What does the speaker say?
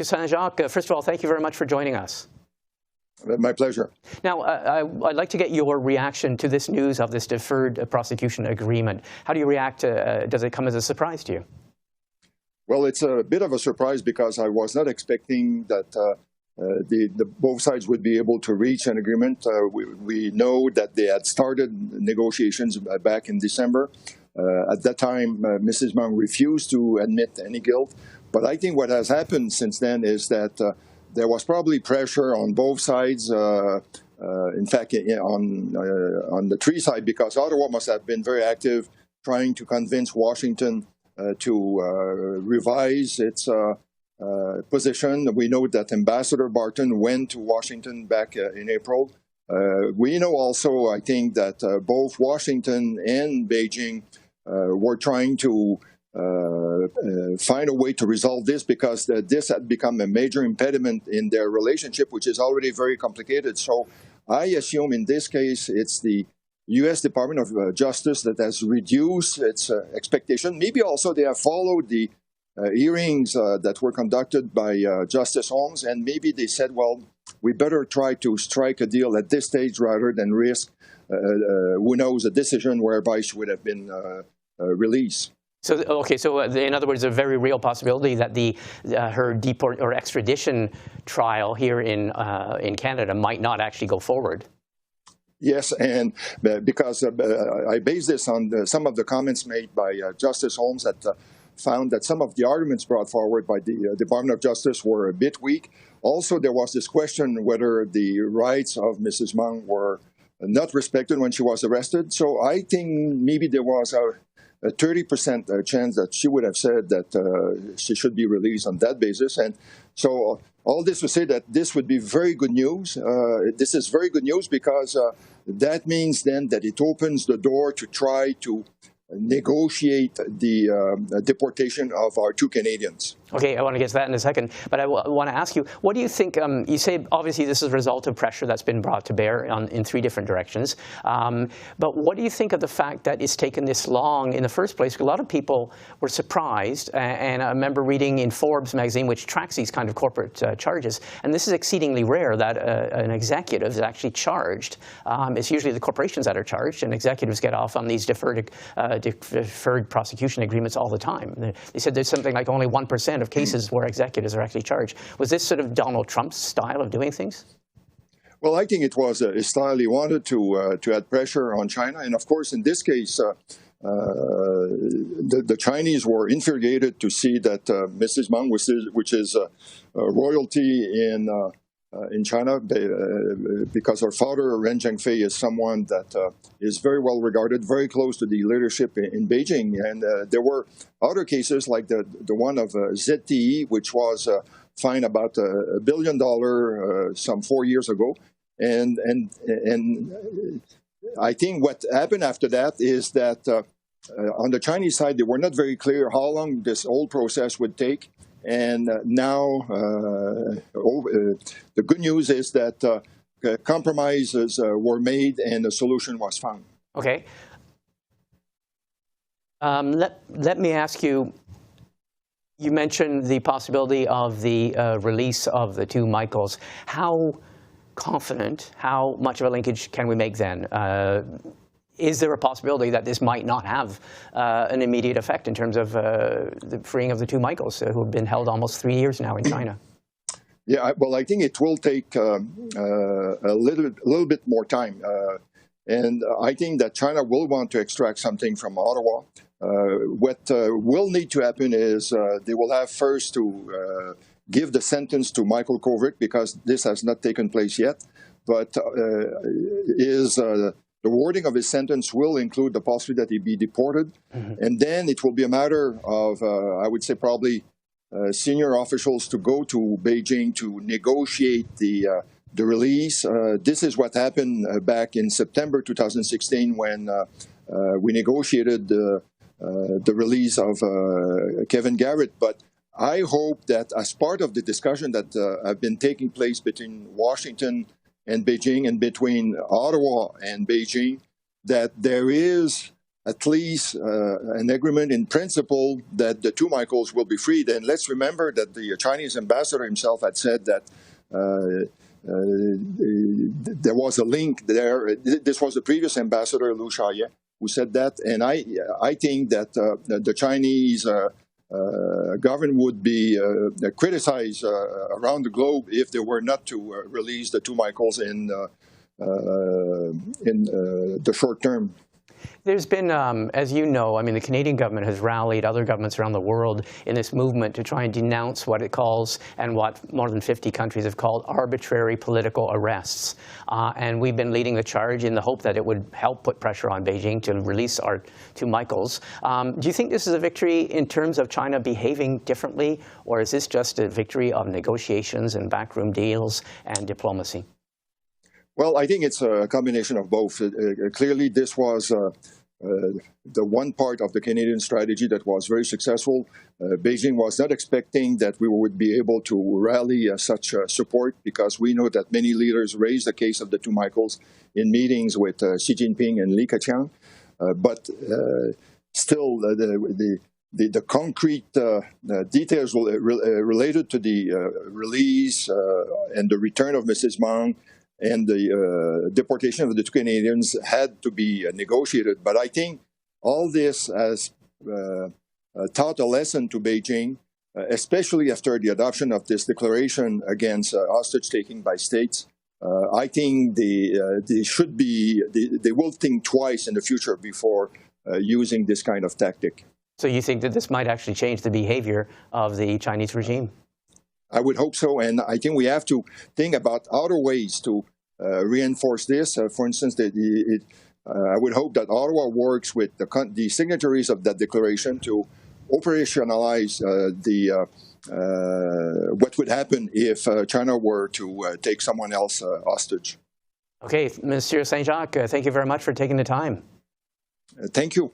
Saint-Jacques, first of all, thank you very much for joining us. My pleasure. Now, I'd like to get your reaction to this news of this deferred prosecution agreement. How do you react? Does it come as a surprise to you? Well, it's a bit of a surprise because I was not expecting that both sides would be able to reach an agreement. We know that they had started negotiations back in December. At that time, Mrs. Meng refused to admit any guilt. But I think what has happened since then is that there was probably pressure on both sides, in fact, on the three side, because Ottawa must have been very active trying to convince Washington to revise its position. We know that Ambassador Barton went to Washington back in April. We know also, I think, that both Washington and Beijing were trying to find a way to resolve this because this had become a major impediment in their relationship, which is already very complicated. So I assume in this case, it's the U.S. Department of Justice that has reduced its expectation. Maybe also they have followed the hearings that were conducted by Justice Holmes, and maybe they said, well, we better try to strike a deal at this stage rather than risk, who knows, a decision whereby she would have been released. So, okay, so in other words, a very real possibility that her deport or extradition trial here in Canada might not actually go forward. Yes, and because I base this on some of the comments made by Justice Holmes that found that some of the arguments brought forward by the Department of Justice were a bit weak. Also, there was this question whether the rights of Mrs. Meng were not respected when she was arrested. So I think maybe there was a 30% chance that she would have said that she should be released on that basis. And so all this to say that this would be very good news. This is very good news because that means then that it opens the door to try to negotiate the deportation of our two Canadians. Okay, I want to get to that in a second, but I want to ask you, what do you think, you say obviously this is a result of pressure that's been brought to bear in three different directions, but what do you think of the fact that it's taken this long in the first place? A lot of people were surprised, and I remember reading in Forbes magazine, which tracks these kind of corporate charges, and this is exceedingly rare that an executive is actually charged. It's usually the corporations that are charged, and executives get off on these deferred prosecution agreements all the time. They said there's something like only 1% of cases where executives are actually charged. Was this sort of Donald Trump's style of doing things? Well, I think it was a style he wanted to add pressure on China. And of course, in this case, the Chinese were infuriated to see that Mrs. Meng, which is royalty in China, because her father, Ren Zhengfei, is someone that is very well regarded, very close to the leadership in Beijing. And there were other cases like the one of ZTE, which was fined about $1 billion some 4 years ago. And I think what happened after that is that on the Chinese side, they were not very clear how long this whole process would take. And now the good news is that compromises were made and a solution was found. Okay. Let me ask you, you mentioned the possibility of the release of the two Michaels. How confident, how much of a linkage can we make then? Is there a possibility that this might not have an immediate effect in terms of the freeing of the two Michaels who have been held almost 3 years now in China? Yeah, well, I think it will take a little bit more time. And I think that China will want to extract something from Ottawa. What will need to happen is they will have first to give the sentence to Michael Kovrig, because this has not taken place yet. But the wording of his sentence will include the possibility that he be deported. Mm-hmm. And then it will be a matter of, I would say, probably senior officials to go to Beijing to negotiate the release. This is what happened back in September 2016 when we negotiated the release of Kevin Garrett. But I hope that as part of the discussion that have been taking place between Washington and Beijing and between Ottawa and Beijing, that there is at least an agreement in principle that the two Michaels will be freed. And let's remember that the Chinese ambassador himself had said that there was a link there. This was the previous ambassador, Liu Shaye, who said that. And I think that the Chinese government would be criticized around the globe if they were not to release the two Michaels in the short term. There's been, as you know, I mean, the Canadian government has rallied other governments around the world in this movement to try and denounce what it calls, and what more than 50 countries have called, arbitrary political arrests. And we've been leading the charge in the hope that it would help put pressure on Beijing to release our two Michaels. Do you think this is a victory in terms of China behaving differently, or is this just a victory of negotiations and backroom deals and diplomacy? Well, I think it's a combination of both. Clearly, this was the one part of the Canadian strategy that was very successful. Beijing was not expecting that we would be able to rally such support, because we know that many leaders raised the case of the two Michaels in meetings with Xi Jinping and Linkage. But still, the concrete details related to the release and the return of Mrs. Meng and the deportation of the two Canadians had to be negotiated. But I think all this has taught a lesson to Beijing, especially after the adoption of this declaration against hostage-taking by states. I think they will think twice in the future before using this kind of tactic. So you think that this might actually change the behavior of the Chinese regime? I would hope so, and I think we have to think about other ways to reinforce this. For instance, I would hope that Ottawa works with the signatories of that declaration to operationalize what would happen if China were to take someone else hostage. Okay, Monsieur Saint-Jacques, thank you very much for taking the time. Thank you.